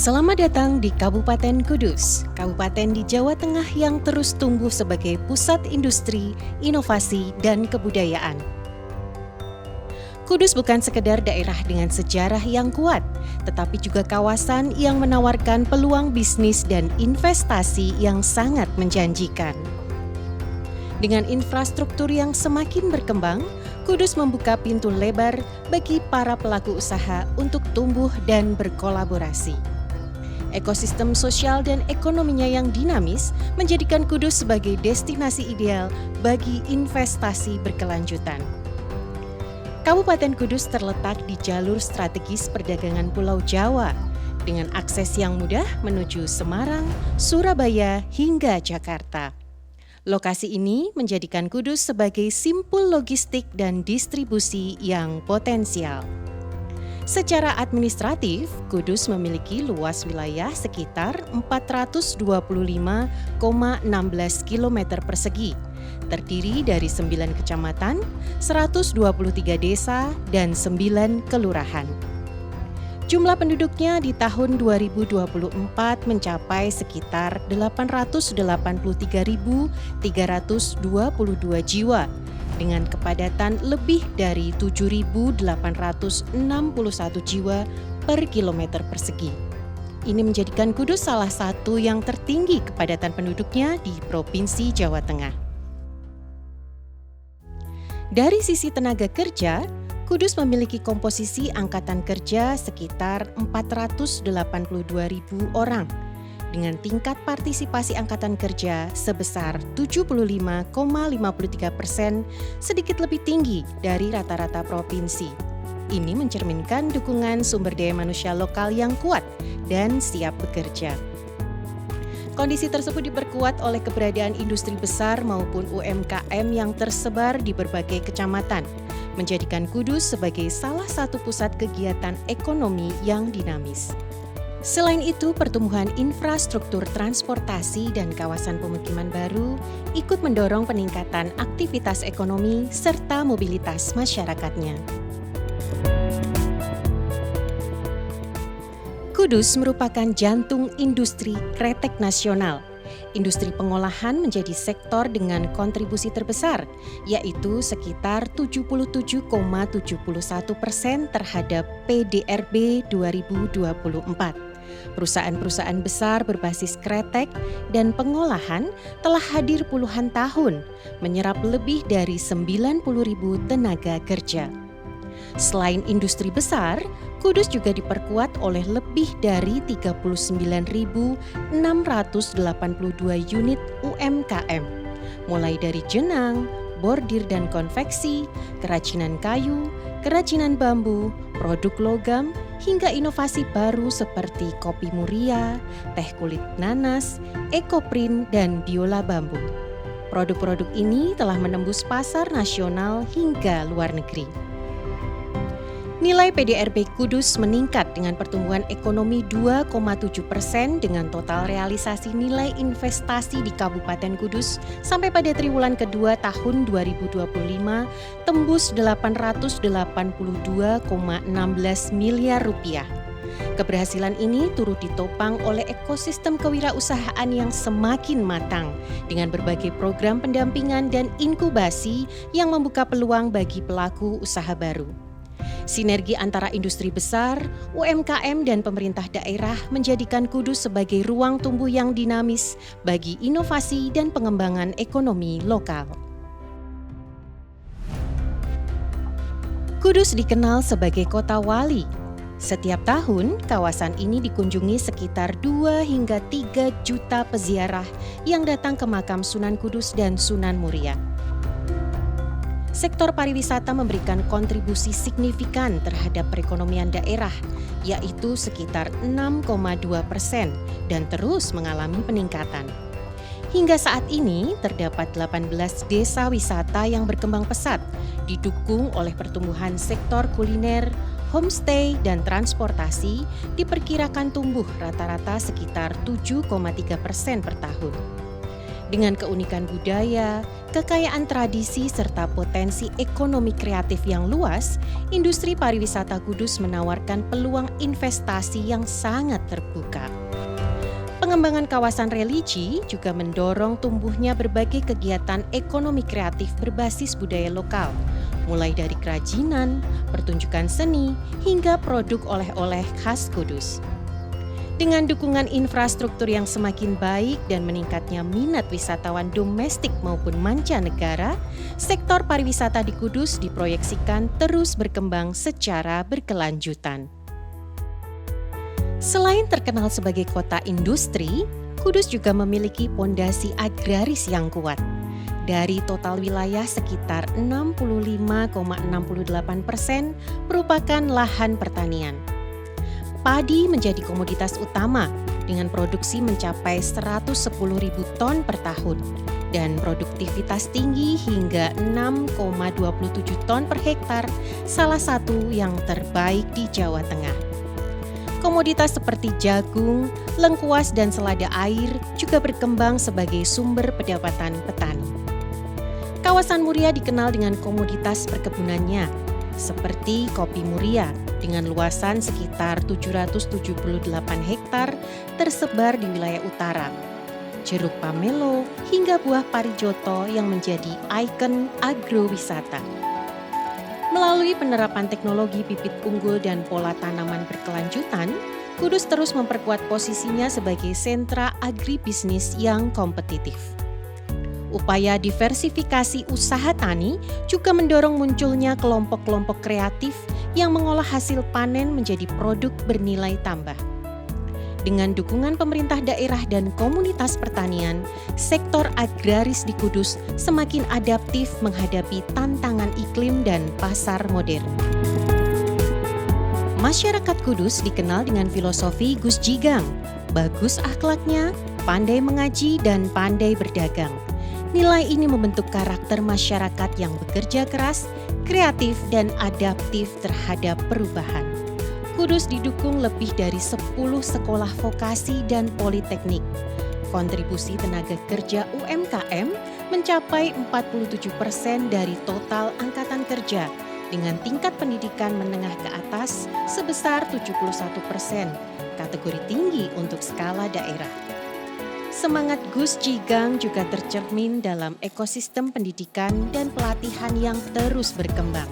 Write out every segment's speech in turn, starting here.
Selamat datang di Kabupaten Kudus, kabupaten di Jawa Tengah yang terus tumbuh sebagai pusat industri, inovasi, dan kebudayaan. Kudus bukan sekedar daerah dengan sejarah yang kuat, tetapi juga kawasan yang menawarkan peluang bisnis dan investasi yang sangat menjanjikan. Dengan infrastruktur yang semakin berkembang, Kudus membuka pintu lebar bagi para pelaku usaha untuk tumbuh dan berkolaborasi. Ekosistem sosial dan ekonominya yang dinamis menjadikan Kudus sebagai destinasi ideal bagi investasi berkelanjutan. Kabupaten Kudus terletak di jalur strategis perdagangan Pulau Jawa dengan akses yang mudah menuju Semarang, Surabaya, hingga Jakarta. Lokasi ini menjadikan Kudus sebagai simpul logistik dan distribusi yang potensial. Secara administratif, Kudus memiliki luas wilayah sekitar 425,16 km persegi, terdiri dari 9 kecamatan, 123 desa, dan 9 kelurahan. Jumlah penduduknya di tahun 2024 mencapai sekitar 883.322 jiwa, dengan kepadatan lebih dari 7.861 jiwa per kilometer persegi. Ini menjadikan Kudus salah satu yang tertinggi kepadatan penduduknya di Provinsi Jawa Tengah. Dari sisi tenaga kerja, Kudus memiliki komposisi angkatan kerja sekitar 482.000 orang, dengan tingkat partisipasi angkatan kerja sebesar 75,53%, sedikit lebih tinggi dari rata-rata provinsi. Ini mencerminkan dukungan sumber daya manusia lokal yang kuat dan siap bekerja. Kondisi tersebut diperkuat oleh keberadaan industri besar maupun UMKM yang tersebar di berbagai kecamatan, menjadikan Kudus sebagai salah satu pusat kegiatan ekonomi yang dinamis. Selain itu, pertumbuhan infrastruktur transportasi dan kawasan pemukiman baru ikut mendorong peningkatan aktivitas ekonomi serta mobilitas masyarakatnya. Kudus merupakan jantung industri kretek nasional. Industri pengolahan menjadi sektor dengan kontribusi terbesar, yaitu sekitar 77,71% terhadap PDRB 2024. Perusahaan-perusahaan besar berbasis kretek dan pengolahan telah hadir puluhan tahun, menyerap lebih dari 90.000 tenaga kerja. Selain industri besar, Kudus juga diperkuat oleh lebih dari 39.682 unit UMKM, mulai dari jenang, bordir dan konveksi, kerajinan kayu, kerajinan bambu, produk logam, hingga inovasi baru seperti kopi muria, teh kulit nanas, ekoprint, dan biola bambu. Produk-produk ini telah menembus pasar nasional hingga luar negeri. Nilai PDRB Kudus meningkat dengan pertumbuhan ekonomi 2,7% dengan total realisasi nilai investasi di Kabupaten Kudus sampai pada triwulan kedua tahun 2025 tembus 882,16 miliar rupiah. Keberhasilan ini turut ditopang oleh ekosistem kewirausahaan yang semakin matang dengan berbagai program pendampingan dan inkubasi yang membuka peluang bagi pelaku usaha baru. Sinergi antara industri besar, UMKM, dan pemerintah daerah menjadikan Kudus sebagai ruang tumbuh yang dinamis bagi inovasi dan pengembangan ekonomi lokal. Kudus dikenal sebagai kota wali. Setiap tahun, kawasan ini dikunjungi sekitar 2 hingga 3 juta peziarah yang datang ke makam Sunan Kudus dan Sunan Muria. Sektor pariwisata memberikan kontribusi signifikan terhadap perekonomian daerah, yaitu sekitar 6,2% dan terus mengalami peningkatan. Hingga saat ini, terdapat 18 desa wisata yang berkembang pesat, didukung oleh pertumbuhan sektor kuliner, homestay, dan transportasi diperkirakan tumbuh rata-rata sekitar 7,3% per tahun. Dengan keunikan budaya, kekayaan tradisi, serta potensi ekonomi kreatif yang luas, industri pariwisata Kudus menawarkan peluang investasi yang sangat terbuka. Pengembangan kawasan religi juga mendorong tumbuhnya berbagai kegiatan ekonomi kreatif berbasis budaya lokal, mulai dari kerajinan, pertunjukan seni, hingga produk oleh-oleh khas Kudus. Dengan dukungan infrastruktur yang semakin baik dan meningkatnya minat wisatawan domestik maupun mancanegara, sektor pariwisata di Kudus diproyeksikan terus berkembang secara berkelanjutan. Selain terkenal sebagai kota industri, Kudus juga memiliki pondasi agraris yang kuat. Dari total wilayah sekitar 65,68% merupakan lahan pertanian. Padi menjadi komoditas utama dengan produksi mencapai 110.000 ton per tahun dan produktivitas tinggi hingga 6,27 ton per hektar, salah satu yang terbaik di Jawa Tengah. Komoditas seperti jagung, lengkuas, dan selada air juga berkembang sebagai sumber pendapatan petani. Kawasan Muria dikenal dengan komoditas perkebunannya, seperti kopi Muria dengan luasan sekitar 778 hektar tersebar di wilayah utara, jeruk pamelo hingga buah parijoto yang menjadi ikon agrowisata. Melalui penerapan teknologi bibit unggul dan pola tanaman berkelanjutan, Kudus terus memperkuat posisinya sebagai sentra agribisnis yang kompetitif. Upaya diversifikasi usaha tani juga mendorong munculnya kelompok-kelompok kreatif yang mengolah hasil panen menjadi produk bernilai tambah. Dengan dukungan pemerintah daerah dan komunitas pertanian, sektor agraris di Kudus semakin adaptif menghadapi tantangan iklim dan pasar modern. Masyarakat Kudus dikenal dengan filosofi Gus Jigang, bagus akhlaknya, pandai mengaji, dan pandai berdagang. Nilai ini membentuk karakter masyarakat yang bekerja keras, kreatif, dan adaptif terhadap perubahan. Kudus didukung lebih dari 10 sekolah vokasi dan politeknik. Kontribusi tenaga kerja UMKM mencapai 47% dari total angkatan kerja, dengan tingkat pendidikan menengah ke atas sebesar 71%, kategori tinggi untuk skala daerah. Semangat Gus Jigang juga tercermin dalam ekosistem pendidikan dan pelatihan yang terus berkembang,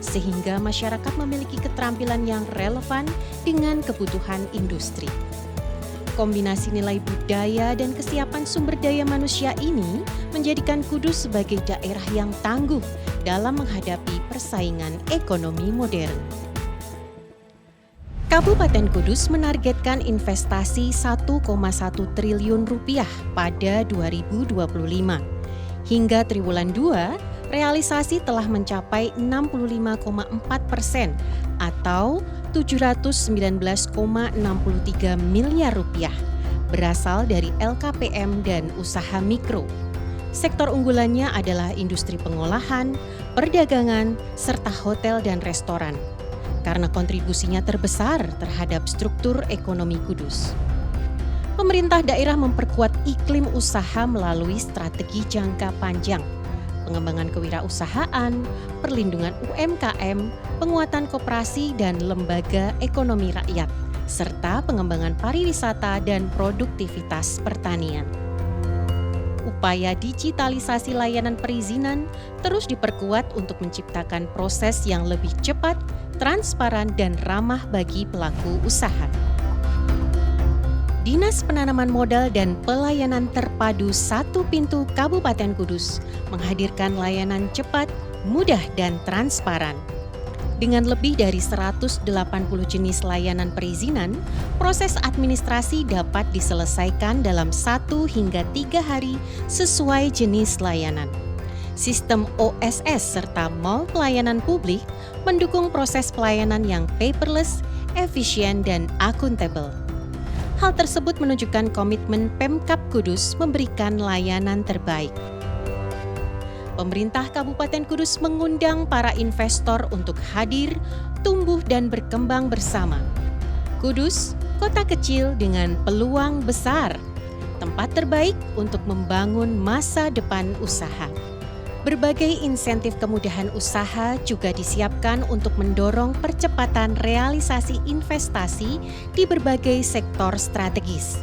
sehingga masyarakat memiliki keterampilan yang relevan dengan kebutuhan industri. Kombinasi nilai budaya dan kesiapan sumber daya manusia ini menjadikan Kudus sebagai daerah yang tangguh dalam menghadapi persaingan ekonomi modern. Kabupaten Kudus menargetkan investasi 1,1 triliun rupiah pada 2025. Hingga triwulan 2, realisasi telah mencapai 65,4% atau 719,63 miliar rupiah berasal dari LKPM dan usaha mikro. Sektor unggulannya adalah industri pengolahan, perdagangan, serta hotel dan restoran, karena kontribusinya terbesar terhadap struktur ekonomi Kudus. Pemerintah daerah memperkuat iklim usaha melalui strategi jangka panjang, pengembangan kewirausahaan, perlindungan UMKM, penguatan koperasi dan lembaga ekonomi rakyat, serta pengembangan pariwisata dan produktivitas pertanian. Upaya digitalisasi layanan perizinan terus diperkuat untuk menciptakan proses yang lebih cepat, transparan, dan ramah bagi pelaku usaha. Dinas Penanaman Modal dan Pelayanan Terpadu Satu Pintu Kabupaten Kudus menghadirkan layanan cepat, mudah, dan transparan. Dengan lebih dari 180 jenis layanan perizinan, proses administrasi dapat diselesaikan dalam 1 hingga 3 hari sesuai jenis layanan. Sistem OSS serta mall pelayanan publik mendukung proses pelayanan yang paperless, efisien, dan akuntabel. Hal tersebut menunjukkan komitmen Pemkab Kudus memberikan layanan terbaik. Pemerintah Kabupaten Kudus mengundang para investor untuk hadir, tumbuh, dan berkembang bersama. Kudus, kota kecil dengan peluang besar. tempat terbaik untuk membangun masa depan usaha. Berbagai insentif kemudahan usaha juga disiapkan untuk mendorong percepatan realisasi investasi di berbagai sektor strategis.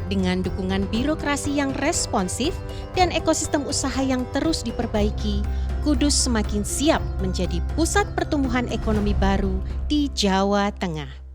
Dengan dukungan birokrasi yang responsif dan ekosistem usaha yang terus diperbaiki, Kudus semakin siap menjadi pusat pertumbuhan ekonomi baru di Jawa Tengah.